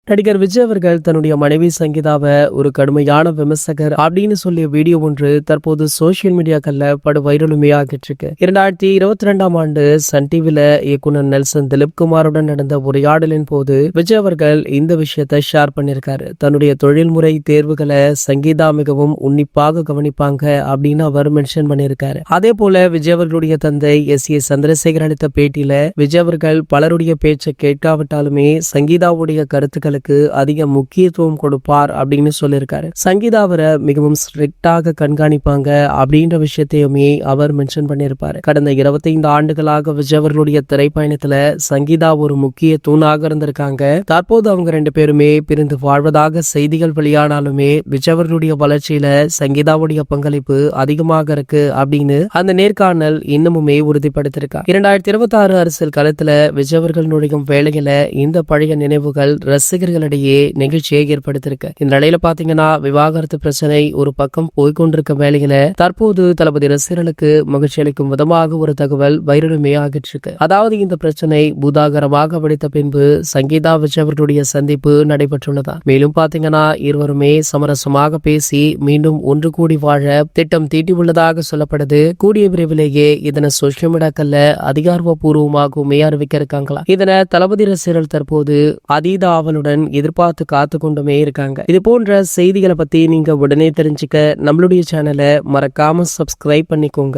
நடிகர் விஜய் அவர்கள் தன்னுடைய மனைவி சங்கீதாவை ஒரு கடுமையான விமர்சகர் அப்படின்னு சொல்லிய வீடியோ ஒன்று தற்போது சோசியல் மீடியாக்கள்ல படு வைரலுமையாகிட்டு இருக்கு. 2022ஆம் ஆண்டு சன் டிவில இயக்குனர் நெல்சன் திலீப்குமாருடன் நடந்த உரையாடலின் போது விஜய் அவர்கள் இந்த விஷயத்தை ஷேர் பண்ணியிருக்காரு. தன்னுடைய தொழில்முறை தேர்வுகளை சங்கீதா மிகவும் உன்னிப்பாக கவனிப்பாங்க அப்படின்னு அவர் மென்ஷன் பண்ணியிருக்காரு. அதே போல விஜய் அவர்களுடைய தந்தை S.A. சந்திரசேகர் அளித்த பேட்டியில விஜய் அவர்கள் பலருடைய பேச்சை கேட்காவிட்டாலுமே சங்கீதாவுடைய கருத்துக்கள் அதிக முக்கியத்துவம் கொடுப்பார் அப்படின்னு சொல்லியிருக்காரு. சங்கீதா அவரை மிகவும் ஸ்ட்ரிக்டாக கண்காணிப்பாங்க அப்படின்ற விஷயத்தையுமே அவர் மென்ஷன் பண்ணியிருப்பாரு. கடந்த 25 ஆண்டுகளாக விஜய் அவர்களுடைய திரைப்பயணத்துல சங்கீதா ஒரு முக்கிய தூணாக இருந்திருக்காங்க. தற்போது அவங்க 2 பேருமே பிரிந்து வாழ்வதாக செய்திகள் வெளியானாலுமே விஜய் அவர்களுடைய வளர்ச்சியில சங்கீதாவுடைய பங்களிப்பு அதிகமாக இருக்கு அப்படின்னு அந்த நேர்காணல் இன்னமுமே உறுதிப்படுத்திருக்காங்க. 2026 அரசியல் களத்துல விஜய் அவர்கள் நுழையும் வேளையில இந்த பழைய நினைவுகள் ரசிகர்களிடையே நிகழ்ச்சியை ஏற்படுத்திருக்கு. இந்த நிலையில பாத்தீங்கன்னா விவாகரத்து பிரச்சனை ஒரு பக்கம் போய்கொண்டிருக்க வேளையில தற்போது தளபதி ரசிகர்களுக்கு மகிழ்ச்சி அளிக்கும் விதமாக ஒரு தகவல் வைரலுமையாகிட்டு இருக்கு. அதாவது இந்த பிரச்சனை பூதாகரமாக வெடித்த பின்பு சங்கீதா விஜய் அவர்களுடைய சந்திப்பு நடைபெற்றுள்ளதா. மேலும் பாத்தீங்கன்னா இருவருமே சமரசமாக பேசி மீண்டும் ஒன்று கூடி வாழ திட்டம் தீட்டியுள்ளதாக சொல்லப்படுது. கூடிய விரைவிலேயே இதனை சோசியல் மீடியாக்கள்ல அதிகாரப்பூர்வமாகவுமே அறிவிக்க இருக்காங்களா. இதனை தளபதி ரசிகர்கள் தற்போது அதீத ஆவலுடன் எதிர்பார்த்து காத்து கொண்டுமே இருக்காங்க. இது போன்ற செய்திகளை பத்தி நீங்க உடனே தெரிஞ்சுக்க நம்மளுடைய சேனலை மறக்காம சப்ஸ்கிரைப் பண்ணிக்கோங்க.